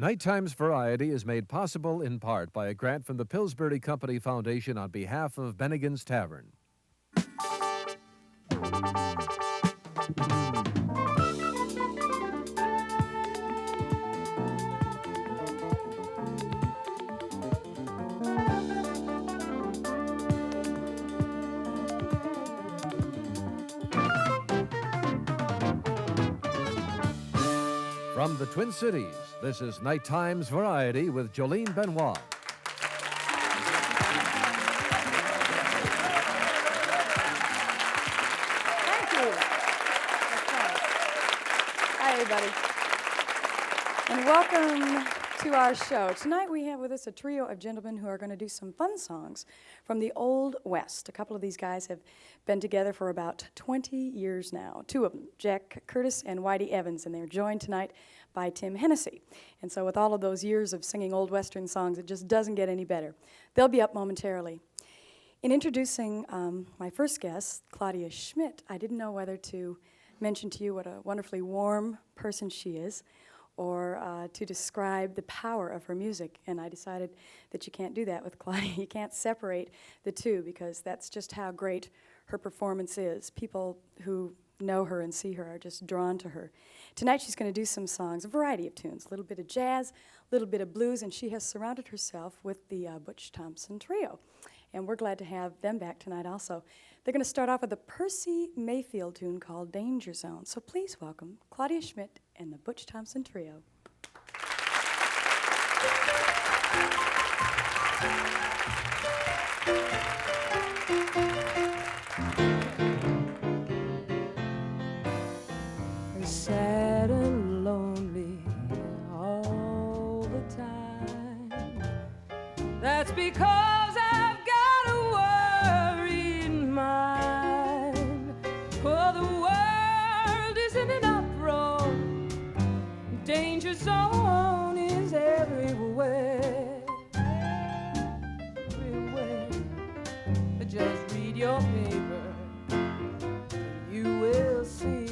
NightTimes Variety is made possible in part by a grant from the Pillsbury Company Foundation on behalf of Bennigan's Tavern. From the Twin Cities, this is NightTimes Variety with Jolene Benoit. Thank you. Hi, everybody. And welcome to our show. Tonight we have with us a trio of gentlemen who are going to do some fun songs from the Old West. A couple of these guys have been together for about 20 years now. Two of them, Jack Curtis and Whitey Evans, and they're joined tonight by Tim Hennessy. And so with all of those years of singing old Western songs, it just doesn't get any better. They'll be up momentarily. In introducing my first guest, ClaudiaSchmidt, I didn't know whether to mention to you what a wonderfully warm person she is, or to describe the power of her music. And I decided that you can't do that with Claudia. You can't separate the two, because that's just how great her performance is. People who know her and see her are just drawn to her. Tonight she's going to do some songs, a variety of tunes, a little bit of jazz, a little bit of blues, and she has surrounded herself with the ButchThompson Trio. And we're glad to have them back tonight also. They're going to start off with a Percy Mayfield tune called Danger Zone. So please welcome ClaudiaSchmidt and the ButchThompson Trio. Sad and lonely all the time. That's because I've got a worried mind. For the world is in an uproar. Danger zone is everywhere. Everywhere. Just read your paper, you will see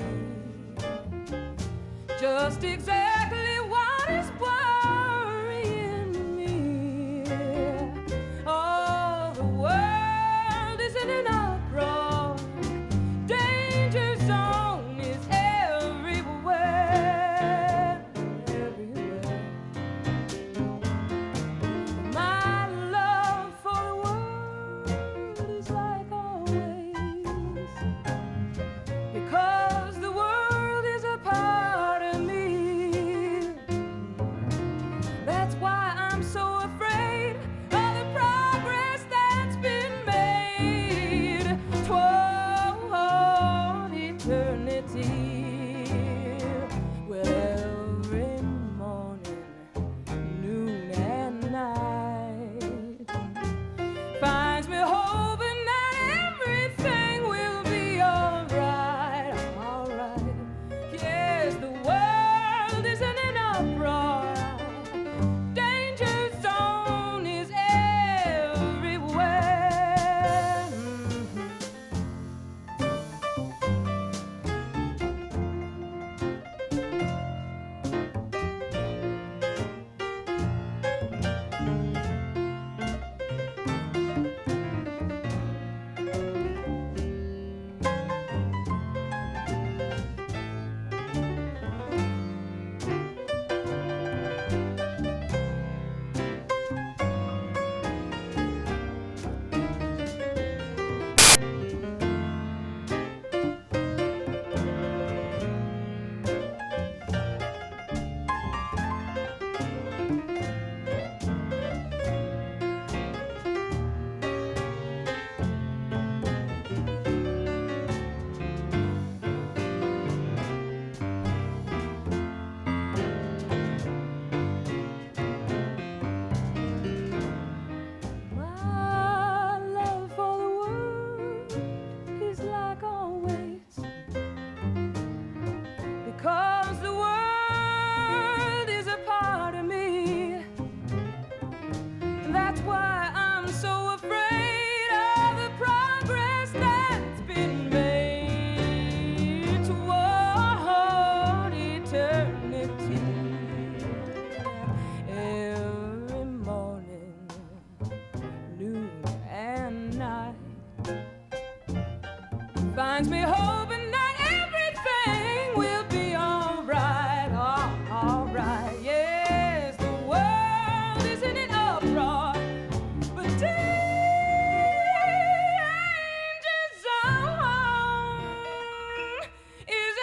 just exactly what is worrying me. Oh, the world is in an uproar. Danger zone is everywhere, everywhere. My love for the world is like always, because the world is a part of me. reminds me hoping that everything will be all right, all right. Yes, the world is in an uproar, but danger zone is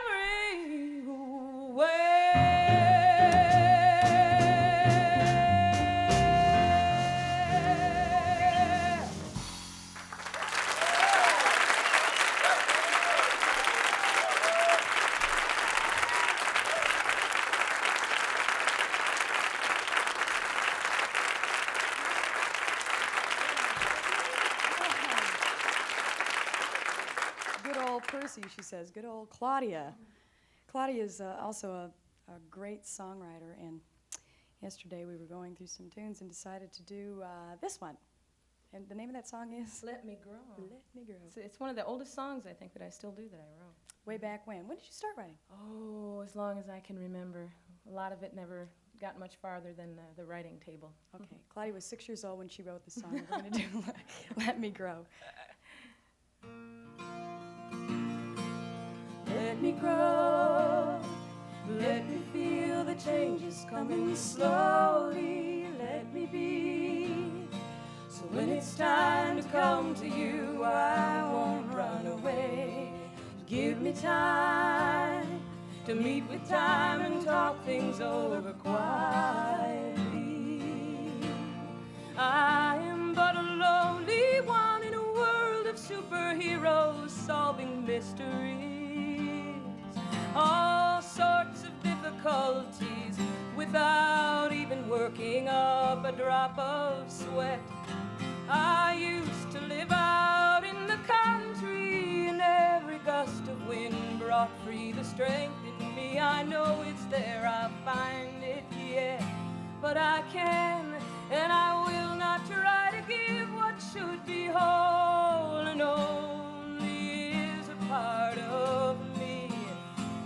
everywhere. Good old Percy, she says. Good old Claudia. Claudia is also a great songwriter, and yesterday we were going through some tunes and decided to do this one. And the name of that song is? Let Me Grow. Let Me Grow. It's one of the oldest songs, I think, that I still do that I wrote. Way back when. When did you start writing? Oh, as long as I can remember. A lot of it never got much farther than the writing table. Okay, Claudia was 6 years old when she wrote the song. We're going to do Let Me Grow. Let me grow, let me feel the changes coming slowly, let me be. So when it's time to come to you, I won't run away. Give me time to meet with time and talk things over quietly. I am but a lonely one in a world of superheroes solving mysteries. All sorts of difficulties without even working up a drop of sweat. I used to live out in the country, and every gust of wind brought free the strength in me. I know it's there, I'll find it yet, but I can and I will not try to give what should be whole and only is a part of me.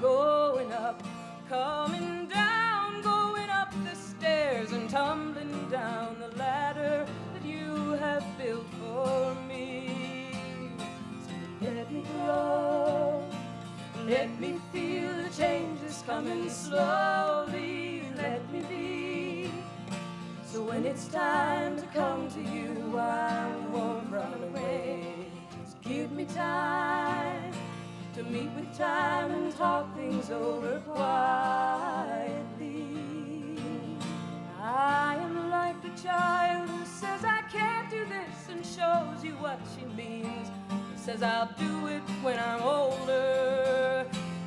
Going up, coming down, going up the stairs and tumbling down the ladder that you have built for me. So let me grow, let me feel the changes coming slowly, let me be. So when it's time to come to you, I won't run away. Just give me time to meet with time and talk things over quietly. I am like the child who says I can't do this and shows you what she means. Says I'll do it when I'm older.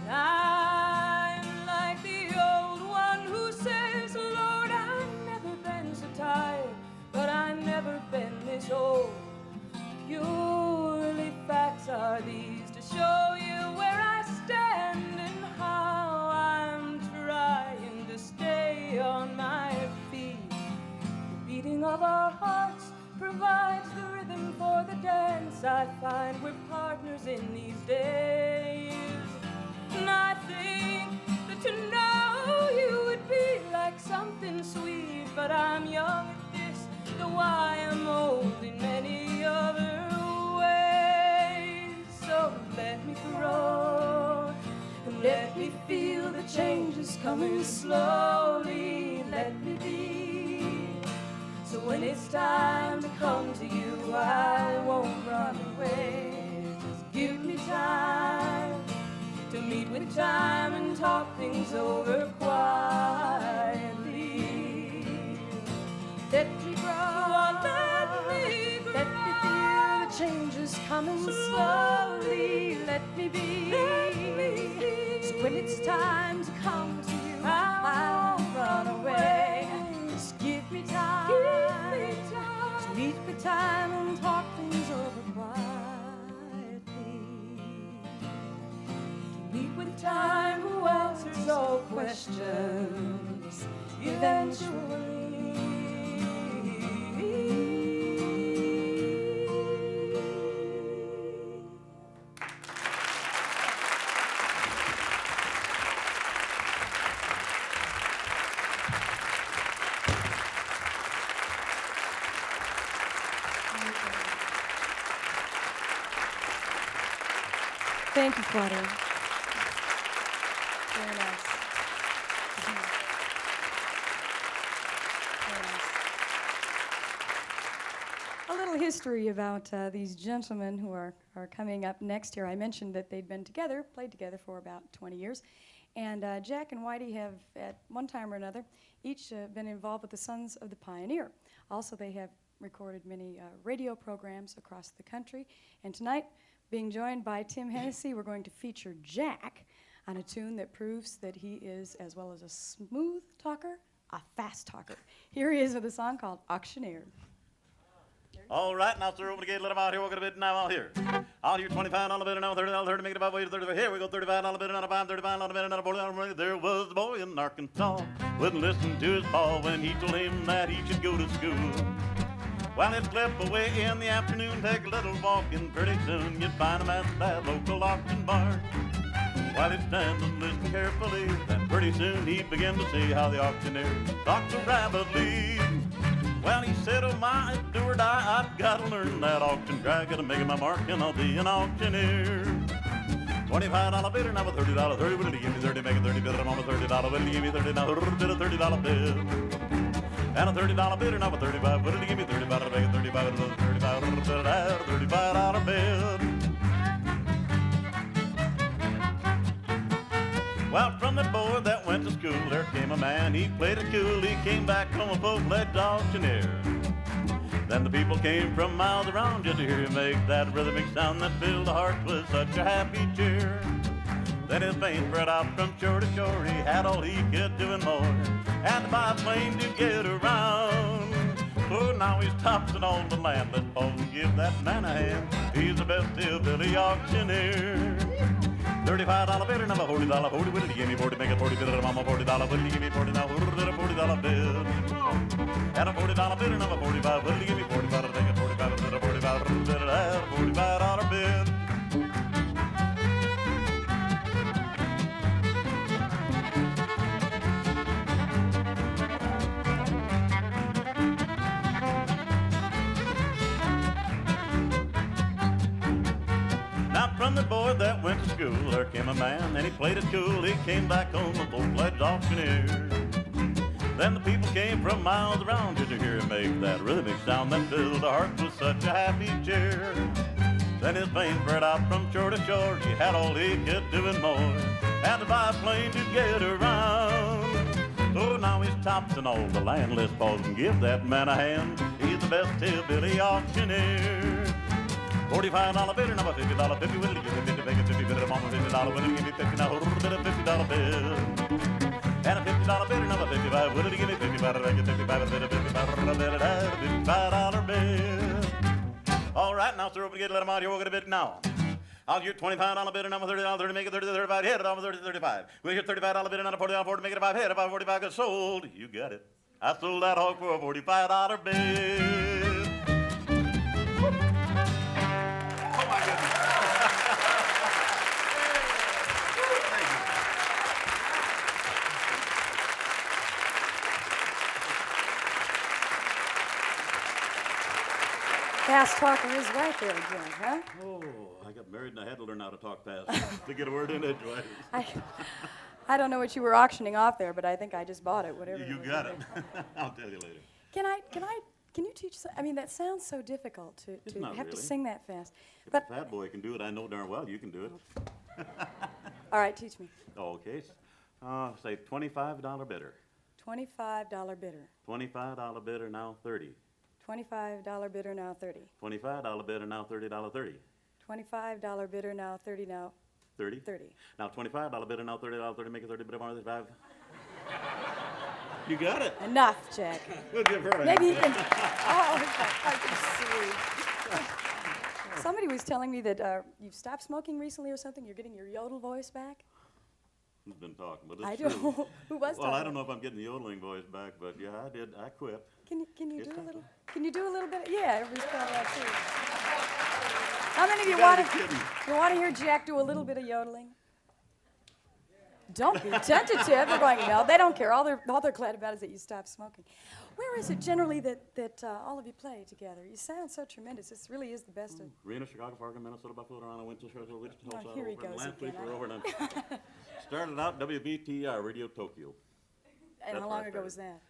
I'm like the old one who says, Lord, I've never been so tired, but I've never been this old. Purely facts are these to show you where I stand and how I'm trying to stay on my feet. The beating of our hearts provides the rhythm for the dance. I find we're partners in these days. And I think that to know you would be like something sweet, but I'm young at this, though I am old in many other ways. So let me grow, and let me feel the changes coming slowly, let me be. So when it's time to come to you, I won't run away. Just give me time to meet with time and talk things over quietly. Let me grow, let me grow. Let me feel the changes coming slowly, let me be. So when it's time to come to you, I won't run away. Just give me time, to meet with time and talk things over quietly. To meet with time who answers all questions eventually. Thank you, Claudia. Very nice. Very nice. A little history about these gentlemen who are coming up next here. I mentioned that they'd been together, played together for about 20 years. And Jack and Whitey have, at one time or another, each been involved with the Sons of the Pioneer. Also, they have recorded many radio programs across the country. And tonight, being joined by Tim Hennessy, we're going to feature Jack on a tune that proves that he is, as well as a smooth talker, a fast talker. Here he is with a song called Auctioneer. All right, now, sir, open the gate, let him out here, walk a bit now out here. Out here, $25 bid, now $30, make it about way to 35. Here we go, $35 bid, not a $5, $35 bid, not a $40 There was a boy in Arkansas, wouldn't listen to his pa when he told him that he should go to school. Well, he'd slip away in the afternoon, take a little walk, and pretty soon you'd find him at that local auction barn. While he'd stand and listen carefully, then pretty soon he'd begin to see how the auctioneer talked so rapidly. Well, he said, oh my, do or die, I've got to learn that auction drag, gotta make it my mark, and I'll be an auctioneer. $25 bidder, now a $30, 30, will he give me 30, make a 30 bidder, I'm on a $30, will he give me 30, now a bid, a $30 bid. And a $30 bidder, now a 35, will he give me 35, to make a 35, a $35 bid. Well, from the boy that went to school, there came a man, he played it cool, he came back home a full-fledged auctioneer. Then the people came from miles around just to hear him make that rhythmic sound that filled the heart with such a happy cheer. Then his fame spread out from shore to shore, he had all he could do and more, had to buy a plane to get around. So now he's tops in all the land, let's all give that man a hand, he's the best hillbilly auctioneer. $35 bidder, now a $40, 40, will he give me 40, make it 40 bidder, mama $40, will he give me 40, now a $40 bill. And a $40 bidder, now a 45, will he give me 45, to make it 45, a $45 bill. From the boy that went to school, there came a man, and he played it cool. He came back home a full-fledged auctioneer. Then the people came from miles around just to hear him make that rhythmic sound that filled the heart with such a happy cheer. Then his fame spread out from shore to shore. He had all he could do and more, had to buy a plane to get around. So now he's tops in all the land. Let's pause and give that man a hand. He's the best hillbilly auctioneer. $45 bidder, now a $50, 50, will he give me 50, make it 50 bidder, mama $50, will he give me 50, now a little bit of $50 bill. And a $50 bidder, now a 55, will he give me 55, make it 55, a bit of $55 bill. All right, now, sir, open the gate, let him out here, walk it a bit now. I'll get $25 bidder, now a $30, 30, make it 30, 35, hit it, I'm a 30, 35. We'll get $35 bidder, now a $40, 40, make it a 5, hit it, 5, 45, got sold. You got it. I sold that hog for a $45 bill. Fast talker is right there, Jim, huh? Oh, I got married and I had to learn how to talk fast to get a word in edgewise. I don't know what you were auctioning off there, but I think I just bought it, whatever. You got it. I'll tell you later. Can you teach? I mean, that sounds so difficult to have to sing that fast. If But a fat boy can do it, I know darn well you can do it. all right, teach me. Okay. Say $25 bidder. $25 bidder. $25 bidder, now 30. $25 bidder, now 30. $25 bidder, now $30, 30. $25 bidder, now 30, now 30? 30. Now $25 bidder, now $30, 30, make it 30 bidder, 35. You got it. Enough, Jack. We'll give her a Maybe you hand. can. Oh, sweet. Somebody was telling me that you've stopped smoking recently or something. You're getting your yodel voice back. Who's been talking? But it's I true. don't. Who was talking? Well, I don't know if I'm getting the yodeling voice back, but yeah, I did. I quit. Can you It's do a time. little? Can you do a little bit? Yeah, everybody's got that too. How many of you gotta want be kidding. to? You want to hear Jack do a little bit of yodeling? Don't be tentative. They're going, no, they don't care. All they're glad about is that you stop smoking. Where is it generally that all of you play together? You sound so tremendous. This really is the best of... Reno, Chicago, Fargo, Minnesota, Buffalo, Toronto, Winchester, Wichita, Oh, here he goes last again. week we're over and started out WBTR, Radio Tokyo. And That's how where I long ago started. was that?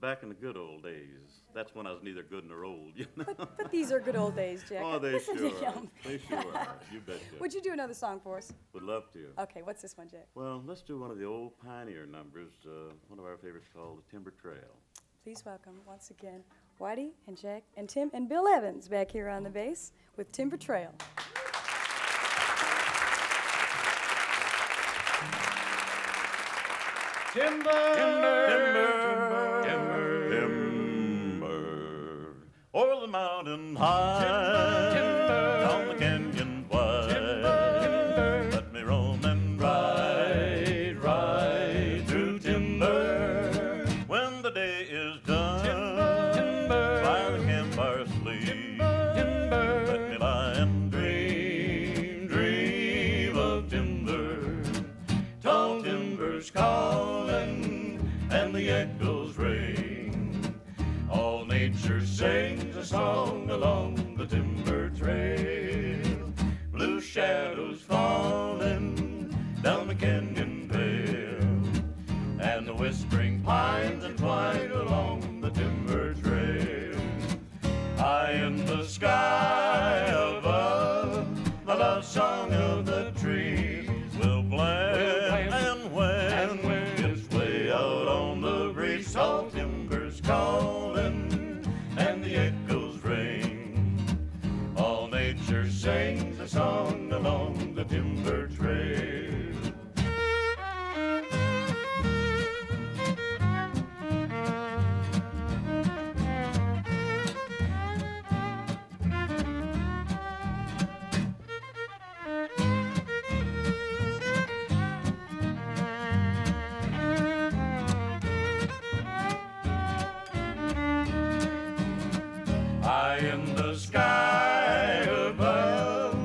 Back in the good old days. That's when I was neither good nor old, you know? But these are good old days, Jack. Oh, they Listen sure to are. him. They sure are. You betcha. Would you do another song for us? Would love to. Okay, what's this one, Jack? Well, let's do one of the old pioneer numbers, one of our favorites called The Timber Trail. Please welcome, once again, Whitey and Jack and Tim and Bill Evans back here on the bass with Timber Trail. Timber, Timber, timber, timber, o'er the mountain high, down the canyon wide, let me roam and ride through timber. When the day is done, by the campfire sleep, let me lie and dream of timber. Tall timber's calling, and the echoes ring. All nature sings a song along the timber trail. Blue shadows falling down the canyon vale, and the whispering pines entwine along the timber trail. High in the sky above, the love song of the trees will blend, and when it's way out on the breeze, tall timber's calling, and the echoes ring. All nature sings a song along the timber trail. High in the sky above,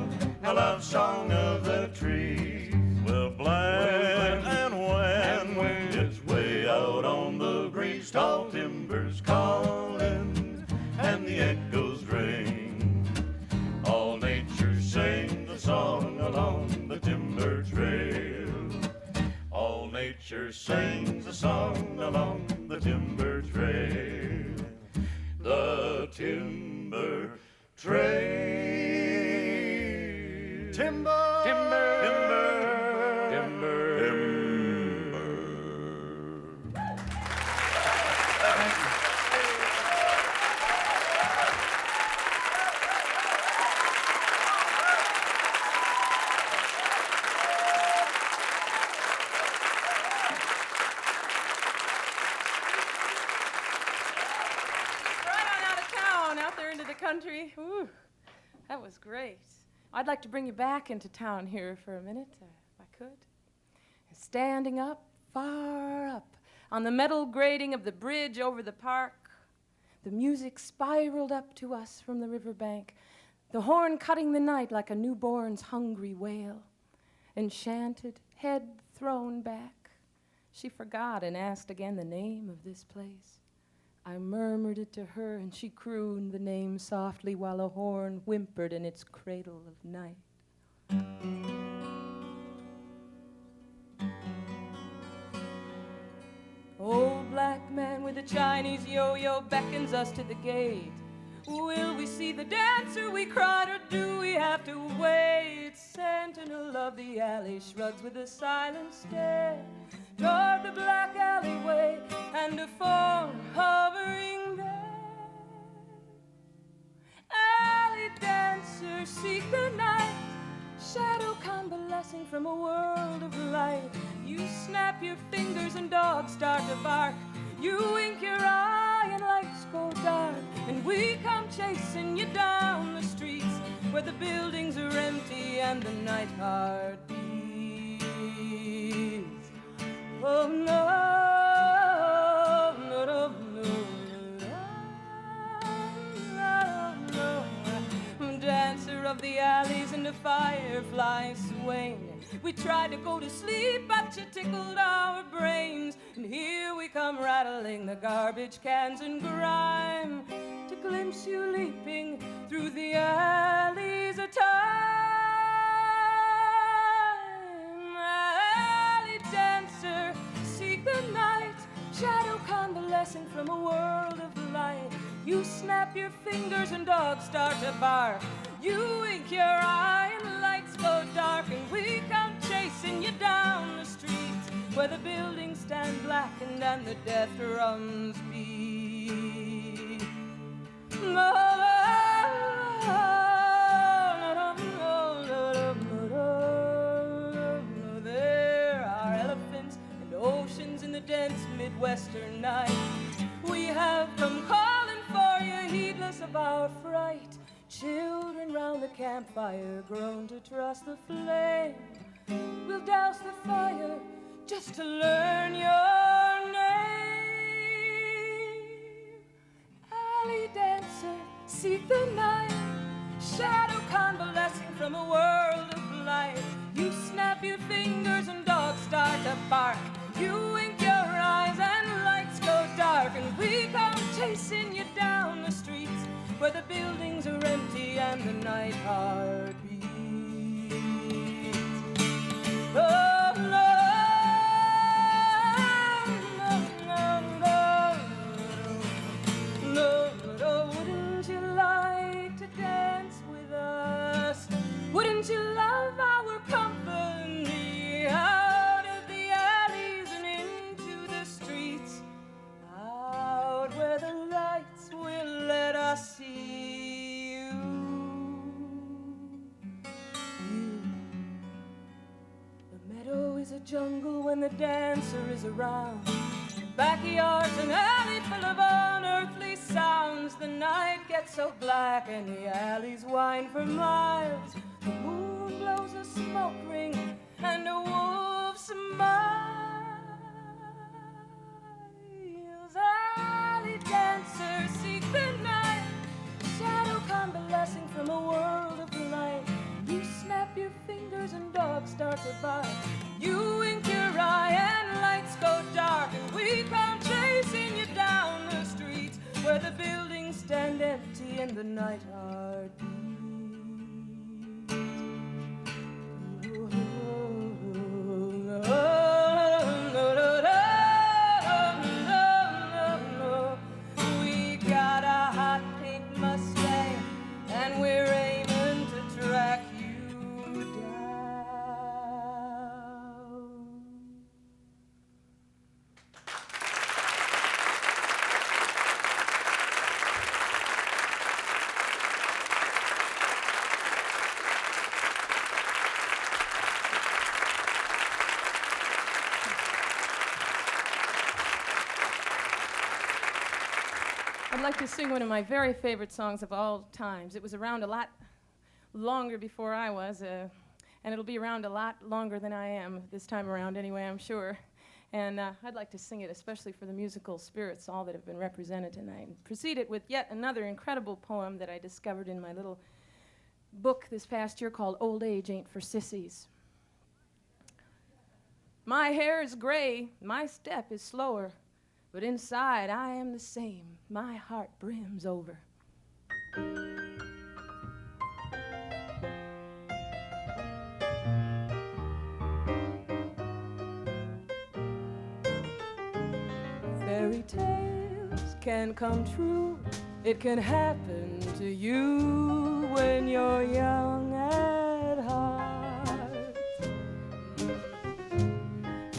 the love song of the trees will blend, and when it's way out on the breeze, tall timber's calling, and the echoes ring. All nature sings a song along the timber trail. All nature sings a song along the timber trail. The timber trail. Timber, timber, timber, timber, timber. Right on out of town, out there into the country. Ooh, that was great. I'd like to bring you back into town here for a minute, if I could. Standing up, far up, on the metal grating of the bridge over the park, the music spiraled up to us from the riverbank, the horn cutting the night like a newborn's hungry wail. Enchanted, head thrown back, she forgot and asked again the name of this place. I murmured it to her, and she crooned the name softly while a horn whimpered in its cradle of night. Old black man with a Chinese yo-yo beckons us to the gate. Will we see the dancer we cried, or do we have to wait? Sentinel of the alley shrugs with a silent stare toward the black alleyway and a form hovering there. Alley dancer, seek the night, shadow convalescing from a world of light. You snap your fingers and dogs start to bark. You wink your eye and lights go dark, and we come chasing you down the streets where the buildings are empty and the night heart beats. Oh no, no, no, no, no, no. Dancer of the alleys and the firefly swing, We tried to go to sleep, but you tickled our brains. And here we come rattling the garbage cans and grime to glimpse you leaping through the alleys of time. Alley dancer, seek the night, shadow convalescing from a world of light. You snap your fingers and dogs start to bark. You wink your eye and the lights go dark, and we come chasing you down the streets where the buildings stand blackened and the death drums beat. There are elephants and oceans in the dense Midwestern night. We have come calling for you, heedless of our fright. Children round the campfire groan to trust the flame. We'll douse the fire just to learn your name. Alley dancer, seek the night, shadow convalescing from a world of light. You snap your fingers and dogs start to bark. You wink your eyes and lights go dark, and we come chasing you down the streets where the buildings are empty and the night heart beats. Oh, no, no, no, no, wouldn't you like to dance with us? Wouldn't you love our company out of the alleys and into the streets, out where the lights will let us see you? The meadow is a jungle when the dancer is around. Backyards an alley full of unearthly sounds. The night gets so black and the alleys wind for miles. The moon blows a smoke ring and a wolf smiles. Alley dancers seek the night, shadow convalescing from a world of light. You snap your fingers and dogs start to bark. You wink your eye and lights go dark, and we come chasing you down the streets where the buildings stand empty and the night heart beats. We got a hot pink Mustang and we're aiming to track you down. I'd like to sing one of my very favorite songs of all times. It was around a lot longer before I was, and it'll be around a lot longer than I am this time around anyway, I'm sure. And I'd like to sing it especially for the musical spirits, all that have been represented tonight. And proceed it with yet another incredible poem that I discovered in my little book this past year called Old Age Ain't for Sissies. My hair is gray, my step is slower, but inside I am the same. My heart brims over. Fairy tales can come true. It can happen to you when you're young at heart.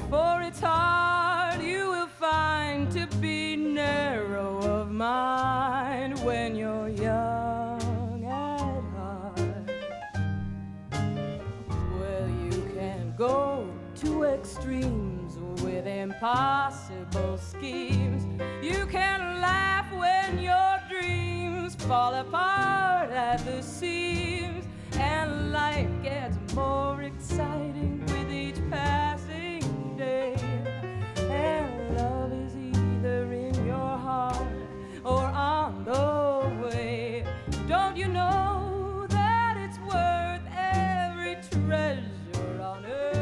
For it's hard, you will find, to be narrow of mind when you're young at heart. Well, you can go to extremes with impossible schemes. You can laugh when your dreams fall apart at the seams, and life gets more exciting with each passing day. And love is either in your heart or on the way. Don't you know that it's worth every treasure on earth?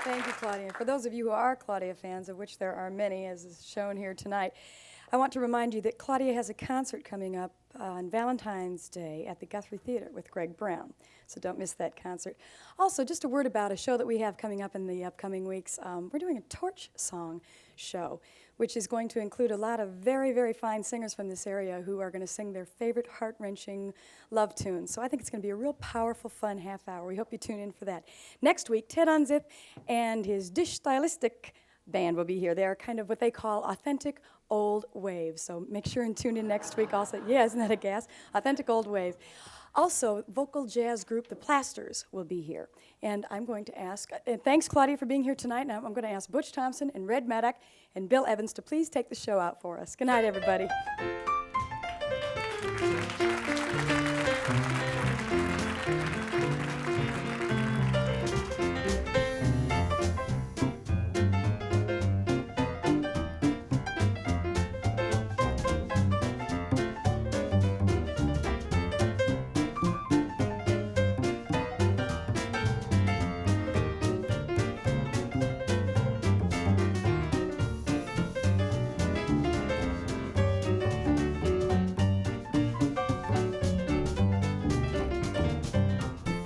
Thank you, Claudia. And for those of you who are Claudia fans, of which there are many, as is shown here tonight, I want to remind you that Claudia has a concert coming up on Valentine's Day at the Guthrie Theater with Greg Brown, so don't miss that concert. Also, just a word about a show that we have coming up in the upcoming weeks. We're doing a torch song show, which is going to include a lot of very, very fine singers from this area who are going to sing their favorite heart-wrenching love tunes. So I think it's going to be a real powerful, fun half hour. We hope you tune in for that. Next week, Ted Unzip and his Dish Stylistic band will be here. They are kind of what they call authentic old wave. So make sure and tune in next week also. Yeah, isn't that a gas? Authentic old wave. Also, vocal jazz group The Plasters will be here. And I'm going to ask, and thanks Claudia for being here tonight. Now I'm going to ask Butch Thompson and Red Maddock and Bill Evans to please take the show out for us. Good night, everybody.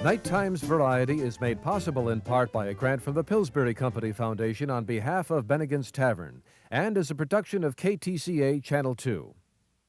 NightTimes Variety is made possible in part by a grant from the Pillsbury Company Foundation on behalf of Bennigan's Tavern and is a production of KTCA Channel 2.